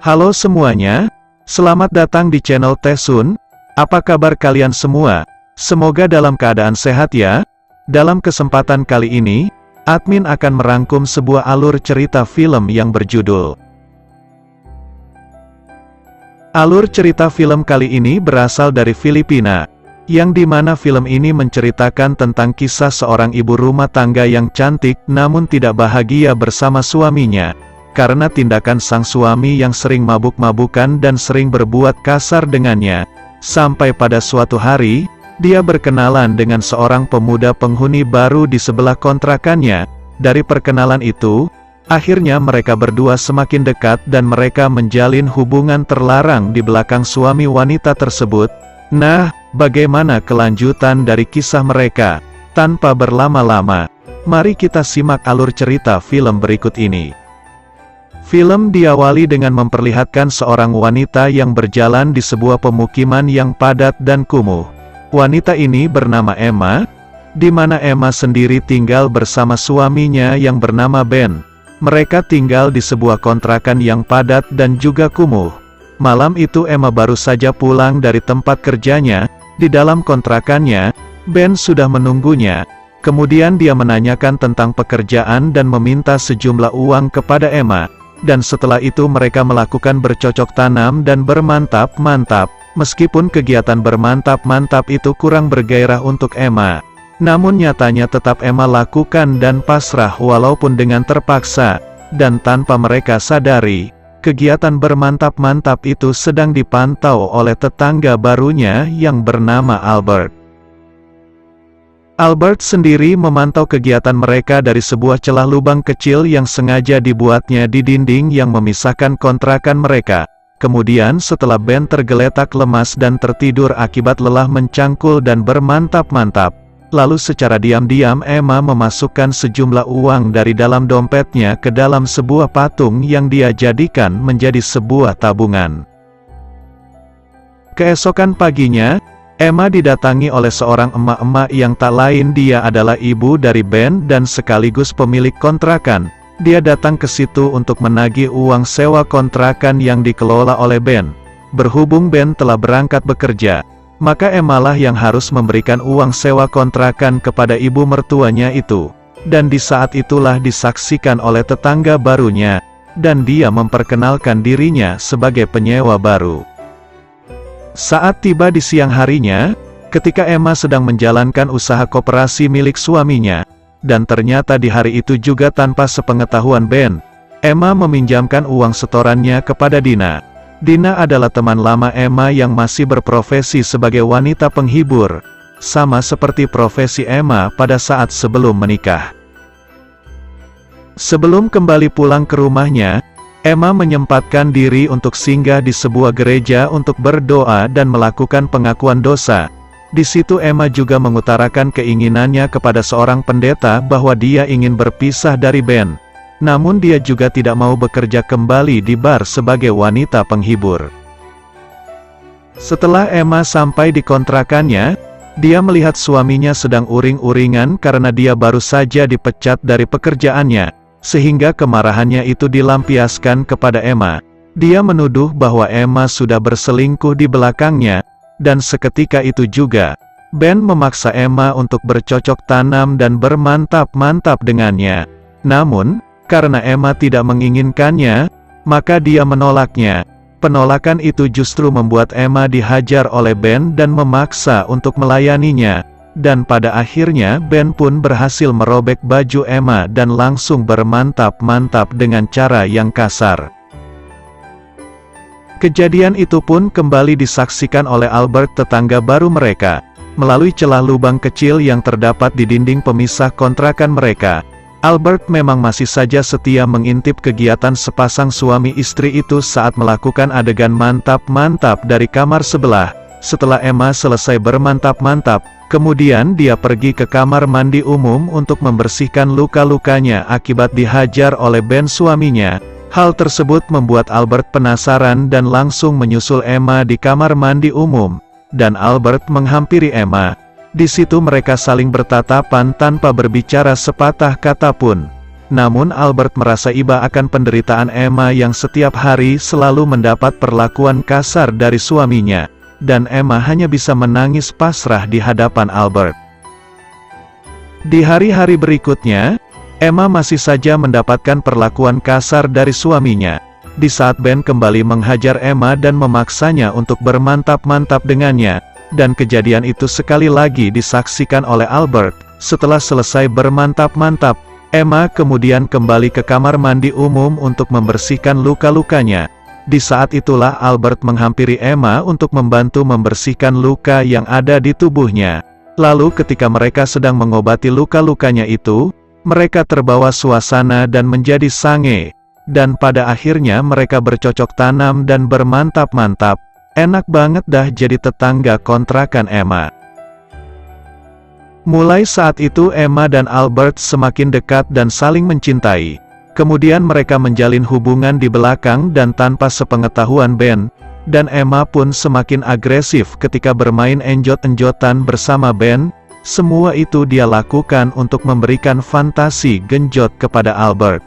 Halo semuanya, selamat datang di channel Tesun. Apa kabar kalian semua? Semoga dalam keadaan sehat ya. Dalam kesempatan kali ini, admin akan merangkum sebuah alur cerita film yang berjudul. Alur cerita film kali ini berasal dari Filipina, yang dimana film ini menceritakan tentang kisah seorang ibu rumah tangga yang cantik namun tidak bahagia bersama suaminya, karena tindakan sang suami yang sering mabuk-mabukan dan sering berbuat kasar dengannya. Sampai pada suatu hari, dia berkenalan dengan seorang pemuda penghuni baru di sebelah kontrakannya. Dari perkenalan itu, akhirnya mereka berdua semakin dekat dan mereka menjalin hubungan terlarang di belakang suami wanita tersebut. Nah, bagaimana kelanjutan dari kisah mereka? Tanpa berlama-lama, mari kita simak alur cerita film berikut ini. Film diawali dengan memperlihatkan seorang wanita yang berjalan di sebuah pemukiman yang padat dan kumuh. Wanita ini bernama Emma, di mana Emma sendiri tinggal bersama suaminya yang bernama Ben. Mereka tinggal di sebuah kontrakan yang padat dan juga kumuh. Malam itu Emma baru saja pulang dari tempat kerjanya. Di dalam kontrakannya, Ben sudah menunggunya. Kemudian dia menanyakan tentang pekerjaan dan meminta sejumlah uang kepada Emma. Dan setelah itu mereka melakukan bercocok tanam dan bermantap-mantap. Meskipun kegiatan bermantap-mantap itu kurang bergairah untuk Emma, namun nyatanya tetap Emma lakukan dan pasrah walaupun dengan terpaksa. Dan tanpa mereka sadari, kegiatan bermantap-mantap itu sedang dipantau oleh tetangga barunya yang bernama Albert. Albert sendiri memantau kegiatan mereka dari sebuah celah lubang kecil yang sengaja dibuatnya di dinding yang memisahkan kontrakan mereka. Kemudian setelah Ben tergeletak lemas dan tertidur akibat lelah mencangkul dan bermantap-mantap, lalu secara diam-diam Emma memasukkan sejumlah uang dari dalam dompetnya ke dalam sebuah patung yang dia jadikan menjadi sebuah tabungan. Keesokan paginya, Emma didatangi oleh seorang emak-emak yang tak lain dia adalah ibu dari Ben dan sekaligus pemilik kontrakan. Dia datang ke situ untuk menagih uang sewa kontrakan yang dikelola oleh Ben. Berhubung Ben telah berangkat bekerja, maka Emma lah yang harus memberikan uang sewa kontrakan kepada ibu mertuanya itu. Dan di saat itulah disaksikan oleh tetangga barunya, dan dia memperkenalkan dirinya sebagai penyewa baru. Saat tiba di siang harinya, ketika Emma sedang menjalankan usaha koperasi milik suaminya, dan ternyata di hari itu juga tanpa sepengetahuan Ben, Emma meminjamkan uang setorannya kepada Dina. Dina adalah teman lama Emma yang masih berprofesi sebagai wanita penghibur, sama seperti profesi Emma pada saat sebelum menikah. Sebelum kembali pulang ke rumahnya, Emma menyempatkan diri untuk singgah di sebuah gereja untuk berdoa dan melakukan pengakuan dosa. Di situ Emma juga mengutarakan keinginannya kepada seorang pendeta bahwa dia ingin berpisah dari Ben. Namun dia juga tidak mau bekerja kembali di bar sebagai wanita penghibur. Setelah Emma sampai di kontrakannya, dia melihat suaminya sedang uring-uringan karena dia baru saja dipecat dari pekerjaannya. Sehingga kemarahannya itu dilampiaskan kepada Emma. Dia menuduh bahwa Emma sudah berselingkuh di belakangnya, dan seketika itu juga, Ben memaksa Emma untuk bercocok tanam dan bermantap-mantap dengannya. Namun, karena Emma tidak menginginkannya, maka dia menolaknya. Penolakan itu justru membuat Emma dihajar oleh Ben dan memaksa untuk melayaninya. Dan pada akhirnya Ben pun berhasil merobek baju Emma dan langsung bermantap-mantap dengan cara yang kasar. Kejadian itu pun kembali disaksikan oleh Albert, tetangga baru mereka. Melalui celah lubang kecil yang terdapat di dinding pemisah kontrakan mereka, Albert memang masih saja setia mengintip kegiatan sepasang suami istri itu saat melakukan adegan mantap-mantap dari kamar sebelah. Setelah Emma selesai bermantap-mantap, kemudian dia pergi ke kamar mandi umum untuk membersihkan luka-lukanya akibat dihajar oleh Ben suaminya. Hal tersebut membuat Albert penasaran dan langsung menyusul Emma di kamar mandi umum. Dan Albert menghampiri Emma. Di situ mereka saling bertatapan tanpa berbicara sepatah kata pun. Namun Albert merasa iba akan penderitaan Emma yang setiap hari selalu mendapat perlakuan kasar dari suaminya, dan Emma hanya bisa menangis pasrah di hadapan Albert. Di hari-hari berikutnya, Emma masih saja mendapatkan perlakuan kasar dari suaminya. Di saat Ben kembali menghajar Emma dan memaksanya untuk bermantap-mantap dengannya, dan kejadian itu sekali lagi disaksikan oleh Albert. Setelah selesai bermantap-mantap, Emma kemudian kembali ke kamar mandi umum untuk membersihkan luka-lukanya. Di saat itulah Albert menghampiri Emma untuk membantu membersihkan luka yang ada di tubuhnya. Lalu ketika mereka sedang mengobati luka-lukanya itu, mereka terbawa suasana dan menjadi sange. Dan pada akhirnya mereka bercocok tanam dan bermantap-mantap. Enak banget dah jadi tetangga kontrakan Emma. Mulai saat itu Emma dan Albert semakin dekat dan saling mencintai. Kemudian mereka menjalin hubungan di belakang dan tanpa sepengetahuan Ben, dan Emma pun semakin agresif ketika bermain enjot-enjotan bersama Ben. Semua itu dia lakukan untuk memberikan fantasi genjot kepada Albert.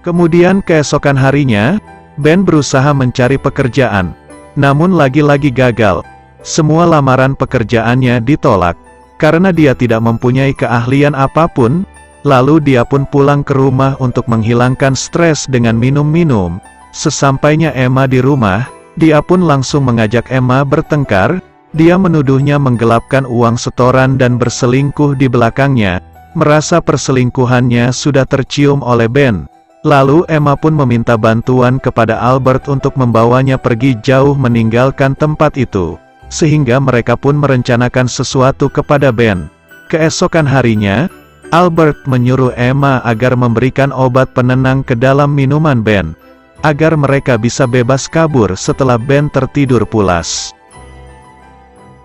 Kemudian keesokan harinya, Ben berusaha mencari pekerjaan, namun lagi-lagi gagal. Semua lamaran pekerjaannya ditolak. Karena dia tidak mempunyai keahlian apapun, lalu dia pun pulang ke rumah untuk menghilangkan stres dengan minum-minum. Sesampainya Emma di rumah, dia pun langsung mengajak Emma bertengkar. Dia menuduhnya menggelapkan uang setoran dan berselingkuh di belakangnya. Merasa perselingkuhannya sudah tercium oleh Ben. Lalu Emma pun meminta bantuan kepada Albert untuk membawanya pergi jauh meninggalkan tempat itu. Sehingga mereka pun merencanakan sesuatu kepada Ben. Keesokan harinya, Albert menyuruh Emma agar memberikan obat penenang ke dalam minuman Ben, agar mereka bisa bebas kabur setelah Ben tertidur pulas.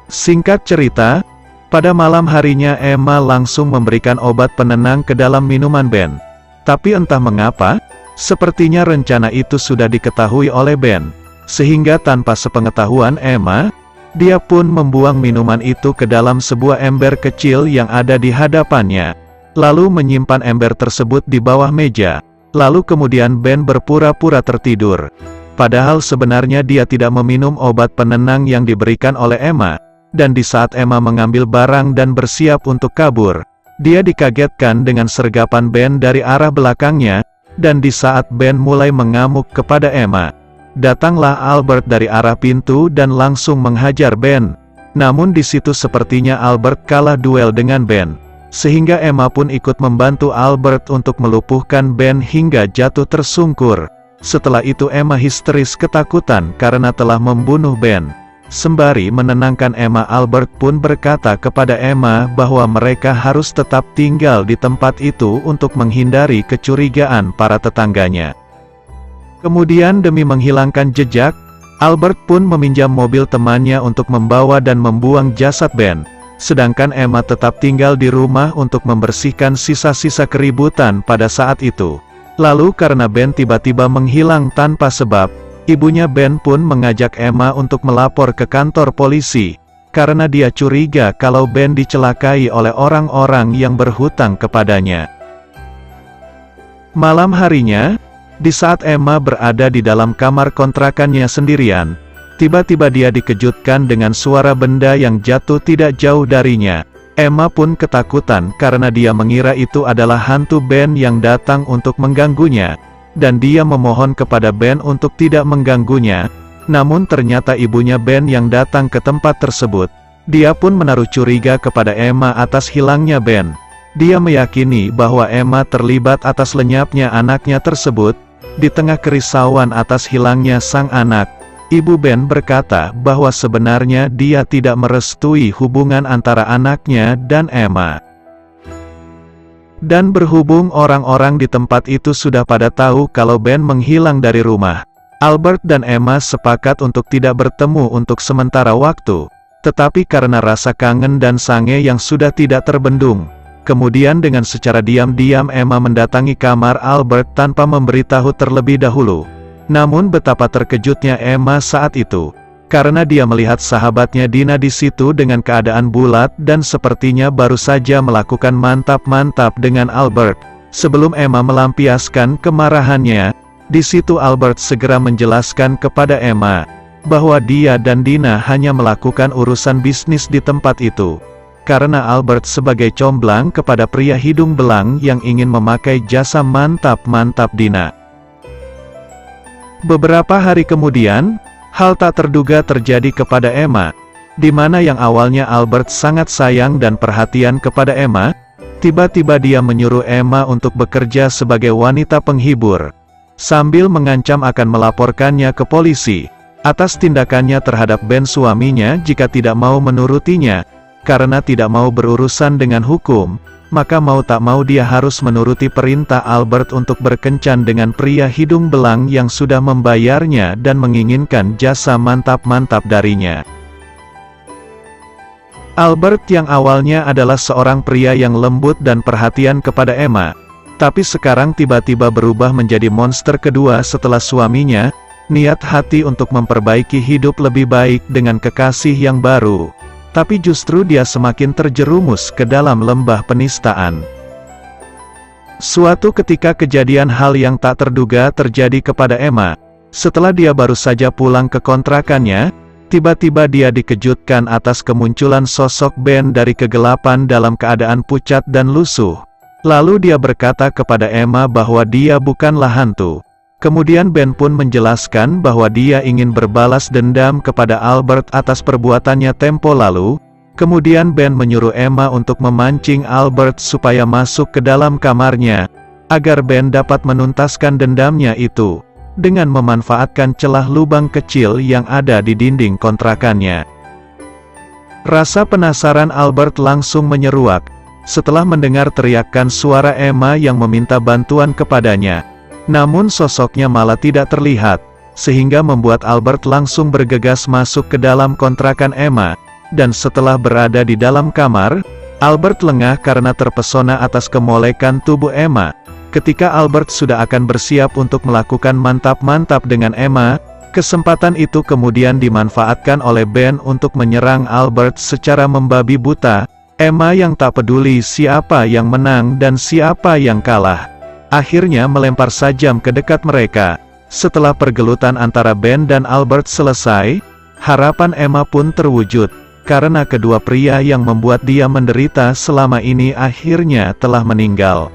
Singkat cerita, pada malam harinya Emma langsung memberikan obat penenang ke dalam minuman Ben. Tapi entah mengapa, sepertinya rencana itu sudah diketahui oleh Ben, sehingga tanpa sepengetahuan Emma, dia pun membuang minuman itu ke dalam sebuah ember kecil yang ada di hadapannya, lalu menyimpan ember tersebut di bawah meja. Lalu kemudian Ben berpura-pura tertidur. Padahal sebenarnya dia tidak meminum obat penenang yang diberikan oleh Emma, dan di saat Emma mengambil barang dan bersiap untuk kabur, dia dikagetkan dengan sergapan Ben dari arah belakangnya, dan di saat Ben mulai mengamuk kepada Emma, datanglah Albert dari arah pintu dan langsung menghajar Ben. Namun di situ sepertinya Albert kalah duel dengan Ben, sehingga Emma pun ikut membantu Albert untuk melumpuhkan Ben hingga jatuh tersungkur. Setelah itu Emma histeris ketakutan karena telah membunuh Ben. Sembari menenangkan Emma, Albert pun berkata kepada Emma bahwa mereka harus tetap tinggal di tempat itu untuk menghindari kecurigaan para tetangganya. Kemudian demi menghilangkan jejak, Albert pun meminjam mobil temannya untuk membawa dan membuang jasad Ben. Sedangkan Emma tetap tinggal di rumah untuk membersihkan sisa-sisa keributan pada saat itu. Lalu karena Ben tiba-tiba menghilang tanpa sebab, ibunya Ben pun mengajak Emma untuk melapor ke kantor polisi, karena dia curiga kalau Ben dicelakai oleh orang-orang yang berhutang kepadanya. Malam harinya, di saat Emma berada di dalam kamar kontrakannya sendirian, tiba-tiba dia dikejutkan dengan suara benda yang jatuh tidak jauh darinya. Emma pun ketakutan karena dia mengira itu adalah hantu Ben yang datang untuk mengganggunya, dan dia memohon kepada Ben untuk tidak mengganggunya. Namun ternyata ibunya Ben yang datang ke tempat tersebut. Dia pun menaruh curiga kepada Emma atas hilangnya Ben. Dia meyakini bahwa Emma terlibat atas lenyapnya anaknya tersebut. Di tengah kerisauan atas hilangnya sang anak, ibu Ben berkata bahwa sebenarnya dia tidak merestui hubungan antara anaknya dan Emma. Dan berhubung orang-orang di tempat itu sudah pada tahu kalau Ben menghilang dari rumah, Albert dan Emma sepakat untuk tidak bertemu untuk sementara waktu. Tetapi karena rasa kangen dan sange yang sudah tidak terbendung, kemudian dengan secara diam-diam Emma mendatangi kamar Albert tanpa memberitahu terlebih dahulu. Namun betapa terkejutnya Emma saat itu, karena dia melihat sahabatnya Dina di situ dengan keadaan bulat dan sepertinya baru saja melakukan mantap-mantap dengan Albert. Sebelum Emma melampiaskan kemarahannya, di situ Albert segera menjelaskan kepada Emma bahwa dia dan Dina hanya melakukan urusan bisnis di tempat itu. Karena Albert sebagai comblang kepada pria hidung belang yang ingin memakai jasa mantap-mantap Dina. Beberapa hari kemudian, hal tak terduga terjadi kepada Emma, di mana yang awalnya Albert sangat sayang dan perhatian kepada Emma, tiba-tiba dia menyuruh Emma untuk bekerja sebagai wanita penghibur, sambil mengancam akan melaporkannya ke polisi atas tindakannya terhadap Ben suaminya jika tidak mau menurutinya. Karena tidak mau berurusan dengan hukum, maka mau tak mau dia harus menuruti perintah Albert untuk berkencan dengan pria hidung belang yang sudah membayarnya dan menginginkan jasa mantap-mantap darinya. Albert yang awalnya adalah seorang pria yang lembut dan perhatian kepada Emma, tapi sekarang tiba-tiba berubah menjadi monster kedua setelah suaminya, niat hati untuk memperbaiki hidup lebih baik dengan kekasih yang baru. Tapi justru dia semakin terjerumus ke dalam lembah penistaan. Suatu ketika kejadian hal yang tak terduga terjadi kepada Emma. Setelah dia baru saja pulang ke kontrakannya, tiba-tiba dia dikejutkan atas kemunculan sosok Ben dari kegelapan dalam keadaan pucat dan lusuh. Lalu dia berkata kepada Emma bahwa dia bukanlah hantu. Kemudian Ben pun menjelaskan bahwa dia ingin berbalas dendam kepada Albert atas perbuatannya tempo lalu. Kemudian Ben menyuruh Emma untuk memancing Albert supaya masuk ke dalam kamarnya, agar Ben dapat menuntaskan dendamnya itu, dengan memanfaatkan celah lubang kecil yang ada di dinding kontrakannya. Rasa penasaran Albert langsung menyeruak, setelah mendengar teriakan suara Emma yang meminta bantuan kepadanya. Namun sosoknya malah tidak terlihat, sehingga membuat Albert langsung bergegas masuk ke dalam kontrakan Emma, dan setelah berada di dalam kamar, Albert lengah karena terpesona atas kemolekan tubuh Emma. Ketika Albert sudah akan bersiap untuk melakukan mantap-mantap dengan Emma, kesempatan itu kemudian dimanfaatkan oleh Ben untuk menyerang Albert secara membabi buta. Emma yang tak peduli siapa yang menang dan siapa yang kalah, akhirnya melempar sajam ke dekat mereka. Setelah pergelutan antara Ben dan Albert selesai, harapan Emma pun terwujud, karena kedua pria yang membuat dia menderita selama ini akhirnya telah meninggal.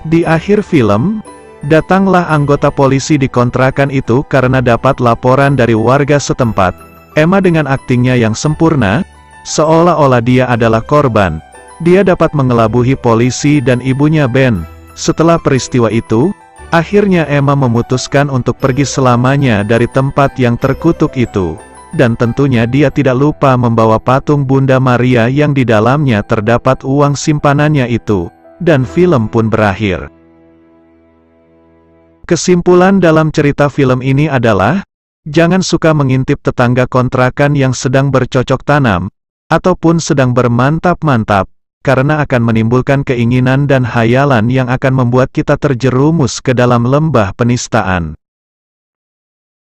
Di akhir film, datanglah anggota polisi di kontrakan itu karena dapat laporan dari warga setempat. Emma dengan aktingnya yang sempurna, seolah-olah dia adalah korban. Dia dapat mengelabuhi polisi dan ibunya Ben. Setelah peristiwa itu, akhirnya Emma memutuskan untuk pergi selamanya dari tempat yang terkutuk itu. Dan tentunya dia tidak lupa membawa patung Bunda Maria yang di dalamnya terdapat uang simpanannya itu. Dan film pun berakhir. Kesimpulan dalam cerita film ini adalah, jangan suka mengintip tetangga kontrakan yang sedang bercocok tanam, ataupun sedang bermantap-mantap, karena akan menimbulkan keinginan dan hayalan yang akan membuat kita terjerumus ke dalam lembah penistaan.